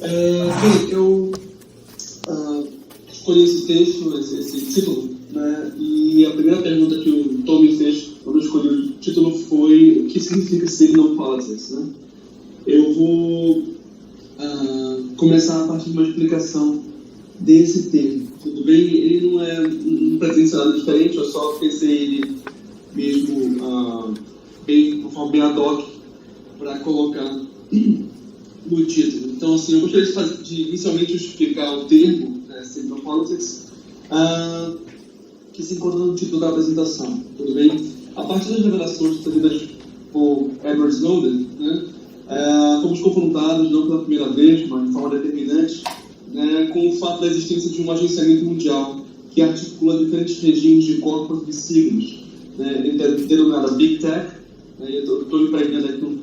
Bem, eu escolhi esse texto, esse título, né? E a primeira pergunta que o Tom me fez quando eu escolhi o título foi: o que significa Signal Politics, né? Eu vou começar a partir de uma explicação desse termo, tudo bem? Ele não pretende ser nada diferente, eu só pensei ele mesmo de uma forma bem ad hoc para colocar no título. Então, assim, eu gostaria de inicialmente explicar o termo, Signal Politics, que se encontra no título da apresentação, tudo bem? A partir das revelações trazidas por Edward Snowden, né, fomos confrontados, não pela primeira vez, mas de forma determinante, né, com o fato da existência de um agenciamento mundial que articula diferentes regimes de corpos de siglas, né, denominada Big Tech, né, eu estou empreendendo aqui um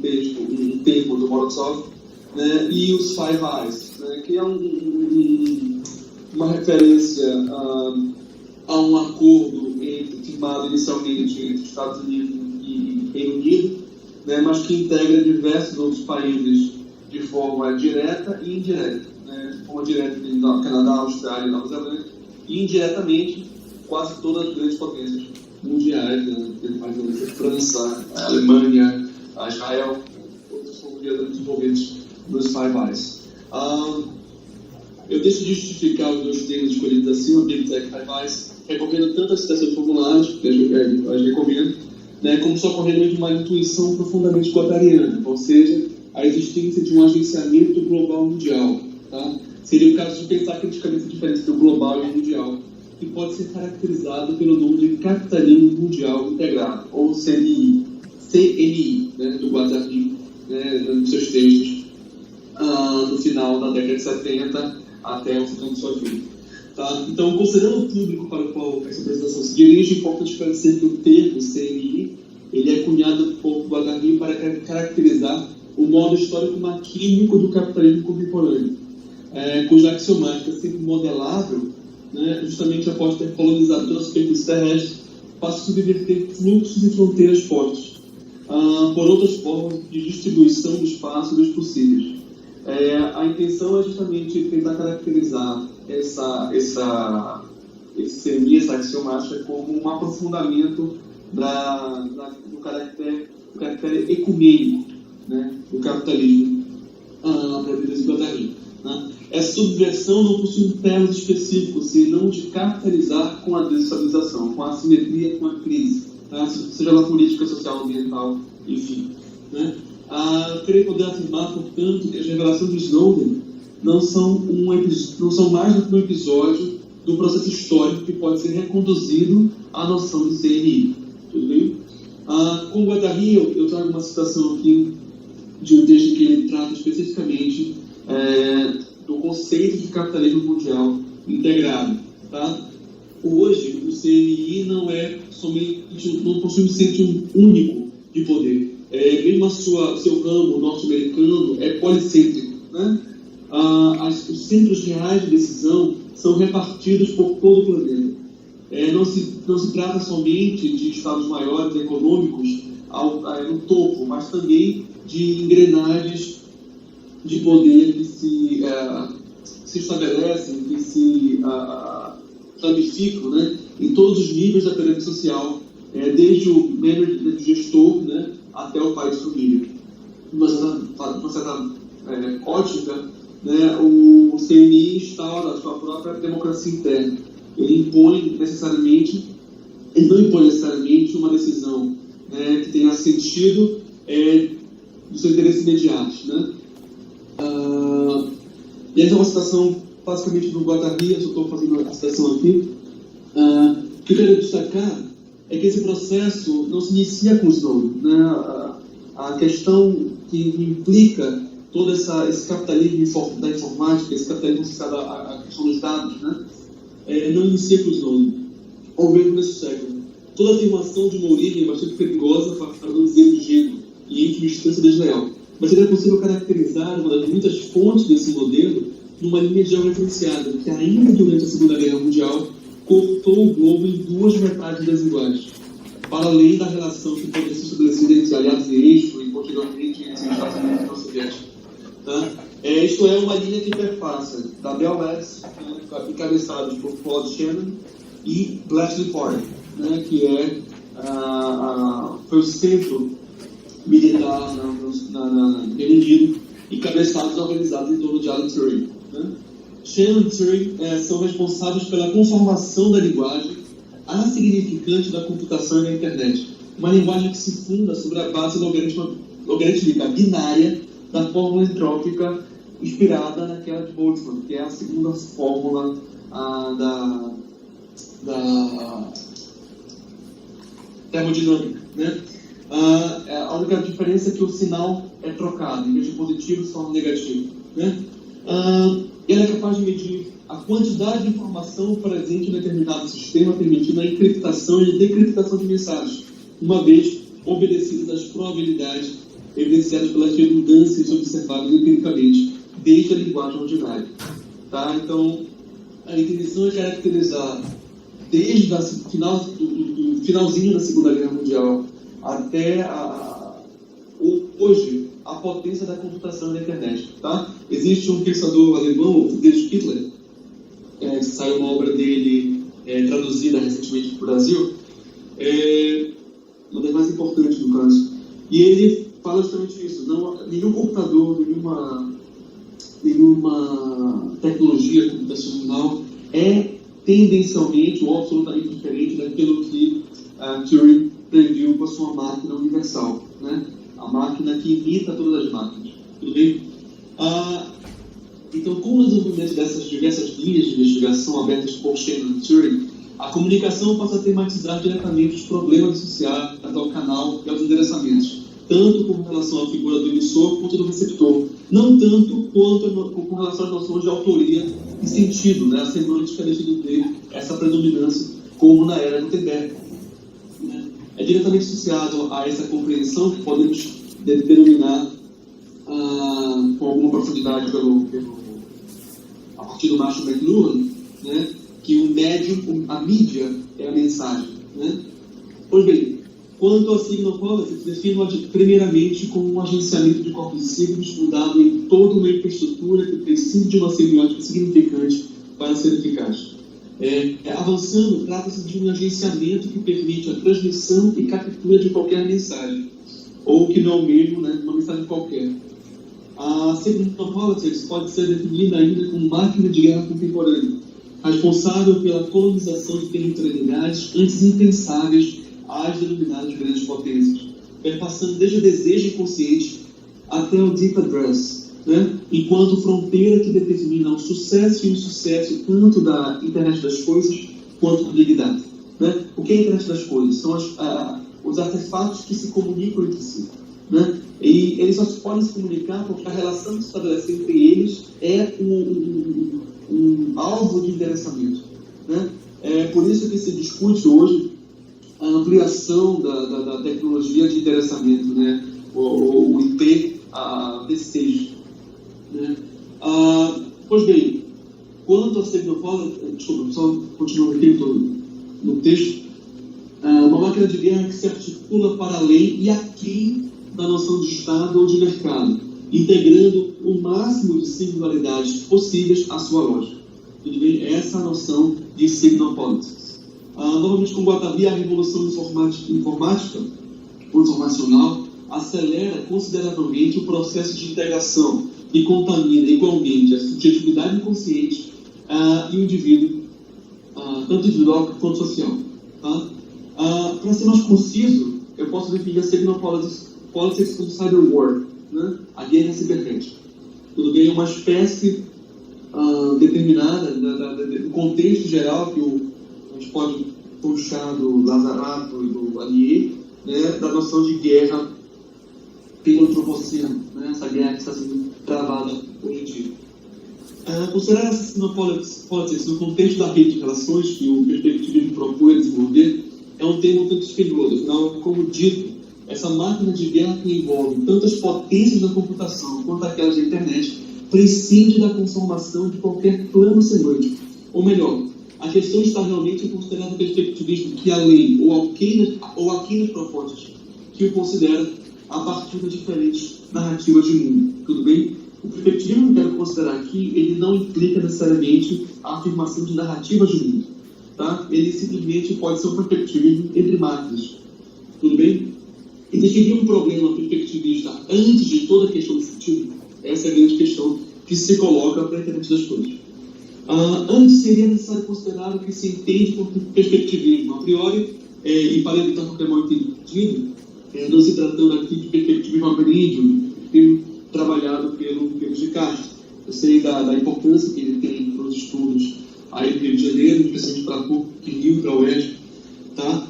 termo do Molotov, né, e os Five Eyes, né, que é uma referência a um acordo firmado inicialmente entre Estados Unidos e Reino Unido, né, mas que integra diversos outros países de forma direta e indireta. Né, de forma direta, Canadá, Austrália e Nova Zelândia, e indiretamente quase todas as grandes potências mundiais, né, a França, a Alemanha, a Israel, outros são diretamente envolvidos nos Five Eyes. Eu decidi justificar os dois termos escolhidos acima, Big Tech e Five Eyes, recorrendo tanto às citações populares, que eu recomendo, né, como socorrendo de uma intuição profundamente gotariana, ou seja, a existência de um agenciamento global mundial. Tá? Seria o caso de pensar criticamente a diferença entre o global e o mundial, que pode ser caracterizado pelo nome de Capitalismo Mundial Integrado, ou CNI, né, do Guattari, né, nos seus textos, no final da década de 70 até o final de sua vida. Tá? Então, considerando o público para o qual essa apresentação se dirige, é importante esclarecer que o termo CNI ele é cunhado por Guattari para caracterizar o modo histórico-maquímico do capitalismo contemporâneo, cuja axiomática sempre modelável, né, justamente após ter colonizado toda a superfície terrestre, passa a subverter fluxos e fronteiras postos por outras formas de distribuição do espaço dos possíveis. A intenção é justamente tentar caracterizar essa axiomática como um aprofundamento do caráter ecumênico, né, do capitalismo previsto pelo Guattari. Né? Essa subversão não possui um termo específico, senão de capitalizar com a desestabilização, com a assimetria, com a crise, tá? Seja lá política, social, ambiental, enfim. Né? Creio poder afirmar, portanto, que as revelações de Snowden não são mais do que um episódio do processo histórico que pode ser reconduzido à noção de CNI. Tudo bem? Com o Guattari, eu trago uma citação aqui de um texto que ele trata especificamente do conceito de capitalismo mundial integrado. Tá? Hoje, o CNI não possui um centro único de poder. Mesmo seu ramo norte-americano é policêntrico. Né? Os centros reais de decisão são repartidos por todo o planeta. Não se trata somente de estados maiores econômicos no topo, mas também de engrenagens de poder que se estabelecem, que se ramificam, né, em todos os níveis da pirâmide social, desde o membro do gestor, né, até o pai de família. Numa certa ótica, né, o CNI instaura a sua própria democracia interna. Ele não impõe necessariamente uma decisão que tenha sentido do seu interesse imediato. Né? E essa é uma citação basicamente do Guattari, eu só estou fazendo a citação aqui. O que eu quero destacar é que esse processo não se inicia com o Snowden. Né? A questão que implica todo esse capitalismo da informática, esse capitalismo associado à questão dos dados, né? Não inicia com o Snowden, ou mesmo nesse século. Toda afirmação de uma origem bastante perigosa, para não dizer ingênua e em última instância desleal. Mas seria possível caracterizar uma das muitas fontes desse modelo numa linha georreferenciada, que ainda durante a Segunda Guerra Mundial cortou o globo em duas metades desiguais, para além da relação que poderia ser estabelecida entre aliados e eixo e posteriormente entre os Estados Unidos e a União Soviética. Tá? Isto é uma linha que perpassa da Bell Labs, encabeçados por Claude Shannon, e Bletchley Park, que foi o centro militar no Reino Unido, encabeçados e organizados em torno de Alan Turing. Shannon e Turing são responsáveis pela conformação da linguagem assignificante da computação e da internet. Uma linguagem que se funda sobre a base logarítmica binária da fórmula entrópica inspirada naquela de Boltzmann, que é a segunda fórmula da termodinâmica. A única diferença é que o sinal é trocado, em vez de positivo, se torna negativo. E ela é capaz de medir a quantidade de informação presente em determinado sistema, permitindo a encriptação e decriptação de mensagens, uma vez obedecidas às probabilidades evidenciadas pelas redundâncias observadas empiricamente desde a linguagem ordinária. Então, a definição é caracterizar desde o finalzinho da Segunda Guerra Mundial até hoje a potência da computação na internet. Existe um pensador alemão, Friedrich Hitler, que saiu uma obra dele traduzida recentemente para o Brasil, uma das mais importantes no caso, e ele fala justamente isso. Nenhum computador, nenhuma tecnologia computacional é tendencialmente ou absolutamente diferente daquilo que Turing previu com a sua máquina universal, a máquina que imita todas as máquinas. Tudo bem? Então, com o desenvolvimento dessas diversas linhas de investigação abertas por Shannon e Turing, a comunicação passa a tematizar diretamente os problemas associados ao canal e aos endereçamentos, tanto com relação à figura do emissor quanto do receptor, não tanto quanto com relação às noções de autoria e sentido, a semântica deixa de ter essa predominância como na era Gutenberg. É diretamente associado a essa compreensão que podemos denominar com alguma profundidade a partir do Marshall McLuhan, que o médium, a mídia, é a mensagem. Pois bem, quanto ao Signal Politics, defino primeiramente como um agenciamento de corpos de signos fundado em toda uma infraestrutura que precisa de uma semiótica significante para ser eficaz. Avançando, trata-se de um agenciamento que permite a transmissão e captura de qualquer mensagem, ou que não é o mesmo, uma mensagem qualquer. A Signal Politics pode ser definida ainda como máquina de guerra contemporânea, responsável pela colonização de territorialidades antes impensáveis às denominadas grandes potências, perpassando desde o desejo inconsciente até o deep address, enquanto fronteira que determina o sucesso e o insucesso tanto da internet das coisas quanto do Big Data. O que é a internet das coisas? São os artefatos que se comunicam entre si. E eles só podem se comunicar porque a relação que se estabelece entre eles é um alvo de endereçamento. É por isso que se discute hoje a ampliação da tecnologia de endereçamento, o IP V6. Pois bem, quanto a Signal Politics, desculpa, só continuando aqui no texto, uma máquina de guerra que se articula para além e aquém da noção de Estado ou de mercado, integrando o máximo de singularidades possíveis à sua lógica. Tudo bem? Essa é a noção de Signal Politics. Novamente, como havia a revolução informática ou informacional, acelera consideravelmente o processo de integração e contamina igualmente a subjetividade inconsciente e o indivíduo, tanto individual quanto social. Para ser mais conciso, eu posso definir a Signal Politics como cyber war, a guerra cibernética. Tudo bem? É uma espécie determinada do contexto geral que a gente pode puxar do Lazarato e do Allier, da noção de guerra pelo antropoceno, essa guerra que está sendo travada hoje em dia. Considerar essa Signal Politics no contexto da rede de relações que o perspectivismo propõe desenvolver é um termo tanto espelhoso. Afinal, como dito, essa máquina de guerra que envolve tanto as potências da computação quanto aquelas da internet prescinde da conformação de qualquer plano semântico. Ou melhor, a questão está realmente em considerar o perspectivismo que além ou aqui nas propostas que o considera a partir das diferentes narrativas de mundo. Tudo bem? O perspectivismo que eu quero considerar aqui, ele não implica necessariamente a afirmação de narrativa jurídica, tá? Ele simplesmente pode ser um perspectivismo entre máquinas, tudo bem? Existiria um problema perspectivista antes de toda a questão do sentido? Essa é a grande questão que se coloca para a internet das coisas. Antes seria necessário considerar o que se entende por perspectivismo. A priori, e para evitar qualquer mal entendido, não se tratando aqui de perspectivismo ameríndio, trabalhado pelo Descartes. Eu sei da importância que ele tem para os estudos aí no Rio de Janeiro, especialmente para a PUC, Rio, para a UERJ, tá?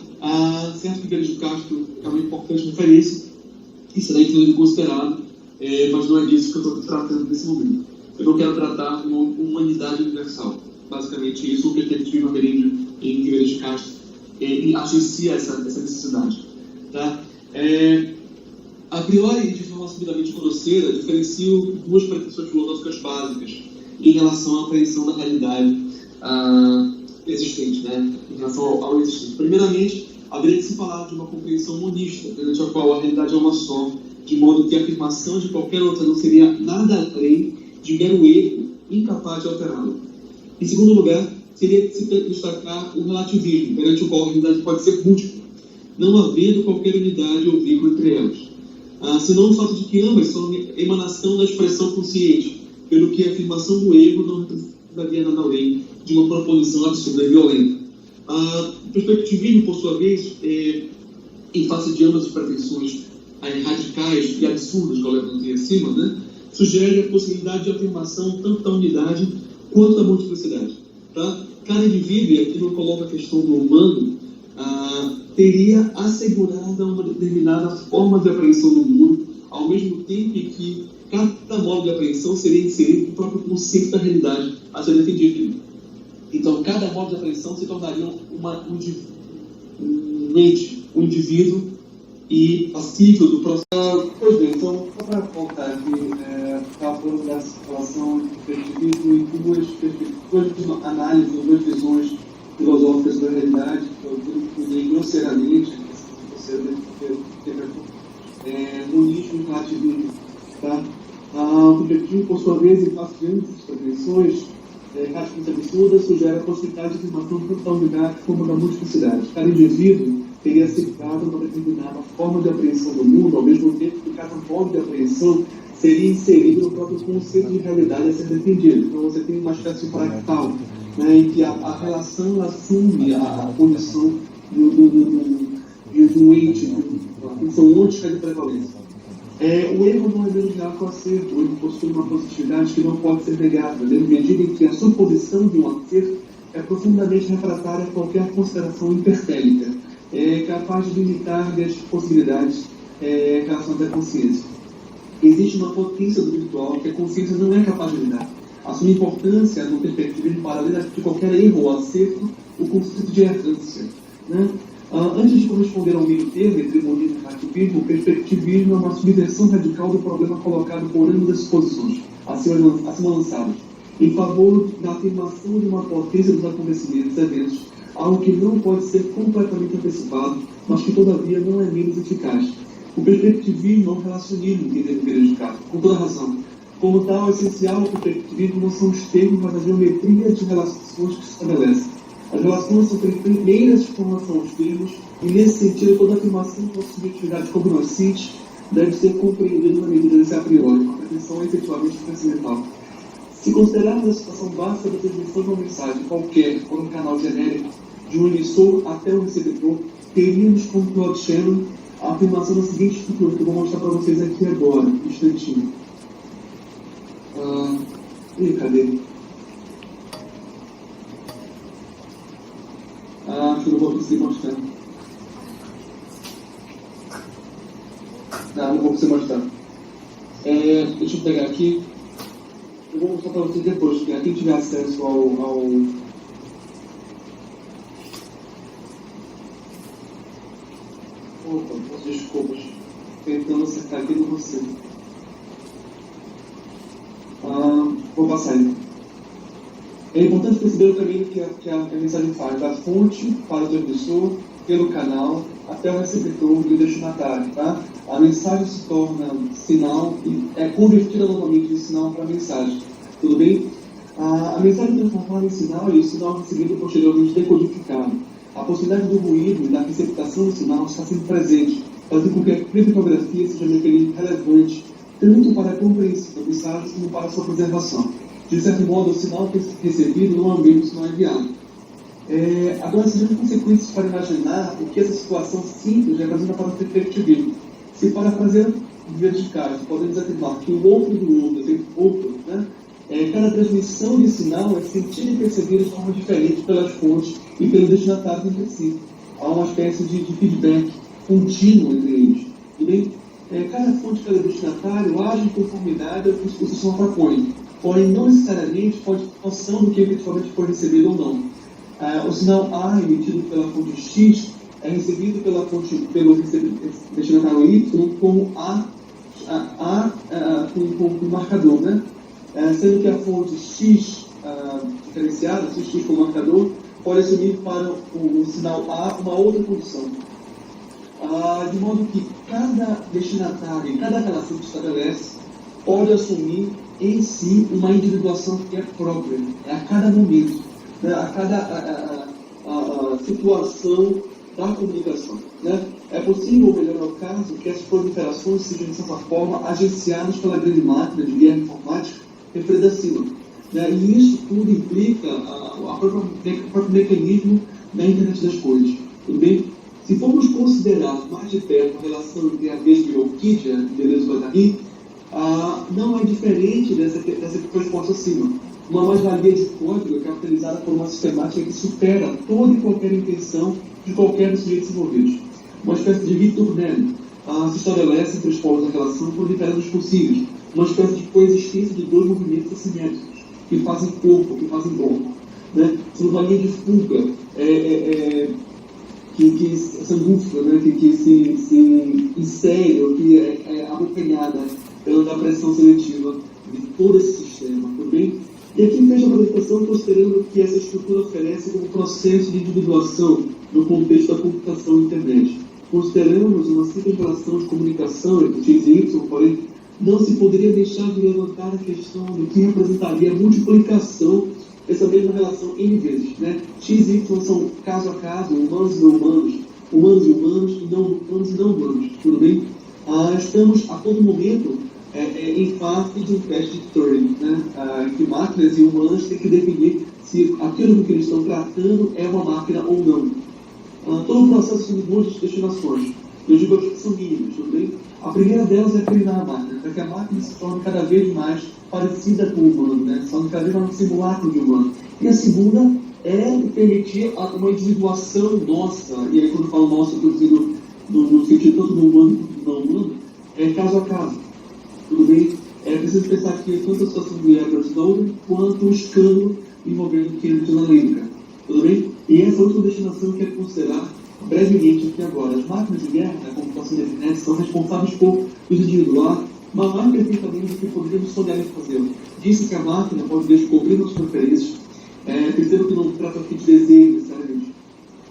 Certo que Descartes é uma importante referência e será inclusive considerado, mas não é disso que eu estou tratando nesse momento. Eu não quero tratar uma humanidade universal. Basicamente, isso o perspectivismo ameríndio em Descartes agencia essa necessidade. Tá? A priori, de forma assumidamente grosseira, diferencio duas pretensões filosóficas básicas em relação à apreensão da realidade existente, né? Em relação ao existente. Primeiramente, haveria de se falar de uma compreensão monista, perante a qual a realidade é uma só, de modo que a afirmação de qualquer outra não seria nada além de mero erro, incapaz de alterá-la. Em segundo lugar, seria de se destacar o relativismo, perante o qual a realidade pode ser múltipla, não havendo qualquer unidade ou vínculo entre elas. Senão o fato de que ambas são emanação da expressão consciente, pelo que a afirmação do erro não representaria nada além de uma proposição absurda e violenta. O perspectivismo, por sua vez, em face de ambas as pretensões radicais e absurdas que eu levantei acima, né, sugere a possibilidade de afirmação tanto da unidade quanto da multiplicidade. Tá? Cada indivíduo, e aqui não coloca a questão do humano, teria assegurada uma determinada forma de apreensão do mundo, ao mesmo tempo em que cada modo de apreensão seria inserido no próprio conceito da realidade a ser defendido. Então, cada modo de apreensão se tornaria um indivíduo e passível do processo. Pois bem, então, só para voltar aqui, estava falando dessa relação entre perspectivismo e duas análises, duas visões filosóficas da realidade, que eu diria grosseiramente, monismo e relativismo. Tá? O perspectivismo, por sua vez, em face de essas pretensões, características absurdas, sugere a possibilidade de afirmação tanto da unidade como da multiplicidade. Cada indivíduo teria assegurado uma determinada forma de apreensão do mundo, ao mesmo tempo que cada modo de apreensão seria inserido no próprio conceito de realidade a ser defendido. Então você tem uma espécie de fractal, né, em que a relação assume a condição de um ente, uma função ôntica de prevalência. O erro não é menos real que o acerto. O erro possui uma positividade que não pode ser negada, na medida em que a suposição de um acerto é profundamente refratária a qualquer consideração hipertélica, capaz de limitar as possibilidades relacionadas à consciência. Existe uma potência do virtual que a consciência não é capaz de lidar. Assume importância no perspectivismo para além de qualquer erro ou acerto, o conceito de errância. Né? Antes de corresponder ao meio termo entre monismo e relativismo, o perspectivismo é uma subversão radical do problema colocado por ambas as posições, acima lançadas, em favor da afirmação de uma potência dos acontecimentos e eventos, algo que não pode ser completamente antecipado, mas que todavia não é menos eficaz. O perspectivismo é um relacionismo que deve ser dedicado, com toda razão. Como tal, essencial ao perspectivismo não são os termos, mas a geometria de relações que se estabelece. As relações são primeiras de formação aos termos, e nesse sentido, toda afirmação de uma subjetividade cognoscente deve ser compreendida na medida desse a priori, uma pretensão efetivamente transcendental. Se considerarmos a situação básica da transmissão de uma mensagem qualquer por um canal genérico, de um emissor até o receptor, teríamos como Claude Shannon a afirmação da seguinte estrutura, que eu vou mostrar para vocês aqui agora, um instantinho. Cadê? Acho que eu não vou conseguir mostrar. Não vou conseguir mostrar. Deixa eu pegar aqui. Eu vou mostrar para vocês depois, porque quem tiver acesso ao Opa, desculpas. Tentando acertar aqui, não consigo. Vou passar aí. É importante perceber o caminho que a mensagem faz, da fonte para o transmissor, pelo canal até o receptor do destinatário, tá? A mensagem se torna sinal e é convertida novamente de sinal para mensagem, tudo bem? A mensagem é transformada em sinal e o sinal recebido posteriormente decodificado. A possibilidade do ruído e da receptação do sinal está sempre presente, fazendo com que a criptografia seja um mecanismo relevante tanto para a compreensão da mensagem como para a sua preservação. De certo modo, o sinal recebido não é o mesmo sinal enviado. Agora, sejam consequências para imaginar o que essa situação simples representa para o perspectivismo. Se parafraseando verticais, podemos afirmar que o outro do outro, né? Cada transmissão de sinal é sentida e percebida de forma diferente pelas fontes e pelos destinatários entre si. Há uma espécie de feedback contínuo entre eles. Bem? Cada fonte, cada destinatário age em conformidade ao que o sistema propõe, porém não necessariamente pode ter noção do que efetivamente foi recebido ou não. O sinal A emitido pela fonte X é recebido pelo destinatário Y como com marcador, né? Sendo que a fonte X diferenciada, se X for marcador, pode assumir para o sinal A uma outra condição. De modo que cada destinatário e cada relação que se estabelece pode assumir em si uma individuação que é própria, a cada momento, né? A cada situação da comunicação. Né? É possível, ou melhor é o caso, que as proliferações sejam, de certa forma, agenciadas pela grande máquina de guerra informática referida acima. Né? E isso tudo implica o próprio mecanismo da internet das coisas. Tudo bem? Se formos considerar mais de perto a relação entre a Vespa e a Orquídea, de Deleuze-Guattari, não é diferente dessa que foi exposta acima. Uma mais-valia de código é caracterizada por uma sistemática que supera toda e qualquer intenção de qualquer dos sujeitos envolvidos. Uma espécie de Victor Neri se estabelece entre os polos da relação por diferentes possíveis, uma espécie de coexistência de dois movimentos assimétricos, que fazem corpo, que fazem bloco. Né? Uma linha de fuga que essa angústia, né? que se insere, ou que é abocanhada pela pressão seletiva de todo esse sistema, tudo bem? E aqui fecha a apresentação considerando que essa estrutura oferece como processo de individuação no contexto da computação e internet. Consideramos uma simples relação de comunicação entre X e Y, porém, não se poderia deixar de levantar a questão do que representaria a multiplicação dessa mesma relação N vezes. Né? X e Y são caso a caso, humanos e não humanos, humanos e humanos, e não humanos e não humanos. Tudo bem? Estamos a todo momento em face de um teste de Turing, né? Que máquinas e humanos têm que definir se aquilo que eles estão tratando é uma máquina ou não. Todo o processo tem muitas destinações. Eu digo aqui que são mínimas, tudo bem? A primeira delas é treinar a máquina, para que a máquina se torne cada vez mais parecida com o humano, né? Se torne cada vez mais um simulacro de humano. E a segunda é permitir uma individuação nossa, e aí quando eu falo nossa, eu estou dizendo no sentido tanto do humano quanto do não humano, caso a caso. Tudo bem? É preciso pensar aqui tanto a situação do Edward Snowden quanto o escândalo envolvendo Cambridge Analytica. Tudo bem? E essa última destinação eu quero considerar brevemente aqui agora. As máquinas de guerra, a computação da internet, são responsáveis por individuar, mas mais perfeitamente do que poderíamos sonhar em fazer. Disse que a máquina pode descobrir nossas preferências. Perceba que não trata aqui de desejo, necessariamente.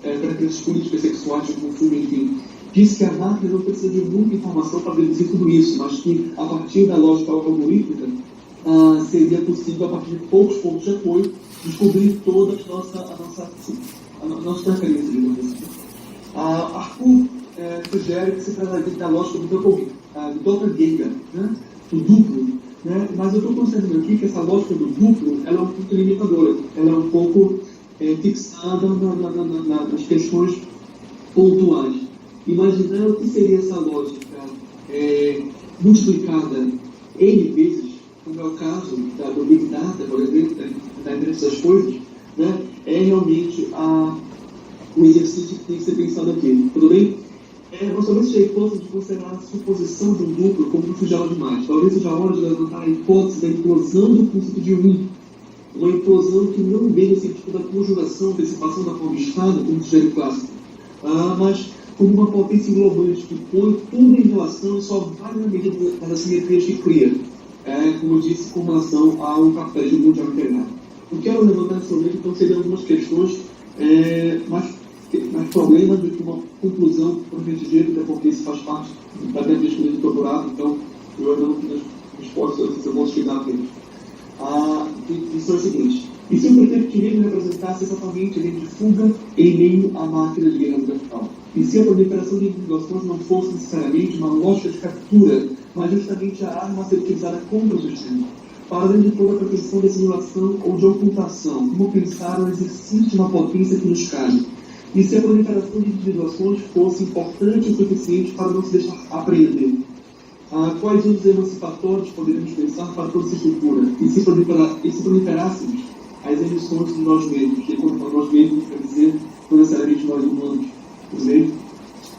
Preferências políticas, sexuais, de consumo, enfim. Diz que a máquina não precisa de muita informação para deduzir tudo isso, mas que, a partir da lógica algorítmica, seria possível, a partir de poucos pontos de apoio, descobrir todas as nossas preferências, digamos assim. Arthur sugere que se trata da lógica do doppelganger, né? Do duplo. Né? Mas eu estou considerando aqui que essa lógica do duplo ela é um pouco limitadora, ela é um pouco fixada nas questões pontuais. Imaginando o que seria essa lógica multiplicada N vezes, como é o caso do Big Data, por exemplo, da internet das coisas, né? É realmente o exercício que tem que ser pensado aqui. Tudo bem? Nós talvez seja a hipótese de considerar a suposição de um duplo como não seja demais. Talvez seja a hora de levantar a hipótese da implosão do conceito de uma implosão que não vem no sentido da conjugação, antecipação da forma de Estado, como sugere o clássico, mas como uma potência englobante que põe tudo em relação e só vai na medida das assimetrias que cria, como eu disse, com relação ao capitalismo mundial integrado. Eu quero levantar nesse momento, então, seriam algumas questões mais mais problemas do que uma conclusão propriamente dita, porque isso faz parte da minha pesquisa de doutorado, então eu ainda não tenho respostas, eu não sei se eu vou chegar a eles. E são as seguintes: e se o protectivismo representasse exatamente a linha de fuga em meio à máquina de guerra mundial? E se a proliferação de individuações não fosse necessariamente uma lógica de captura, mas justamente a arma a ser utilizada contra o sistema? Para além de toda a pretensão de assimilação ou de ocultação, como pensar o exercício de uma potência que nos cabe? E se a proliferação de individuações fosse importante o suficiente para não se deixar apreender? Quais usos emancipatórios poderíamos pensar para toda essa estrutura? E se proliferássemos as emissões de nós mesmos? E quando falo nós mesmos, quer dizer, não necessariamente nós humanos,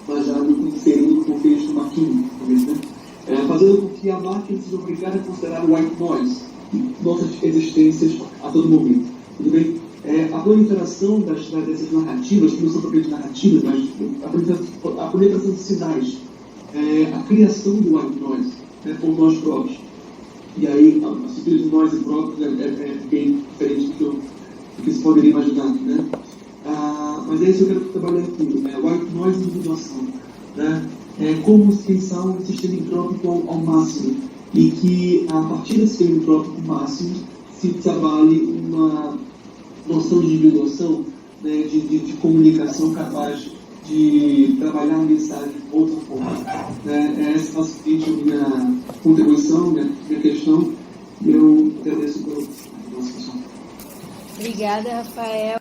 mas já inserindo no contexto maquino, né? Fazendo com que a máquina seja obrigada a considerar o white noise, nossas existências a todo momento. Tudo bem? A proliferação dessas narrativas, que não são propriamente narrativas, mas a proliferação de sinais, a criação do white noise, por nós próprios. E aí, a estrutura de nós próprios é bem diferente do que se poderia imaginar, né? Mas é isso que eu quero trabalhar aqui, white noise e individuação, né? Como pensar um sistema entrópico ao máximo, e que a partir desse sistema entrópico máximo se trabalhe uma noção de individuação, né, de comunicação capaz de trabalhar a mensagem de outra forma. Essa é a minha contribuição, minha questão, e eu agradeço pela nossa discussão. Obrigada, Rafael.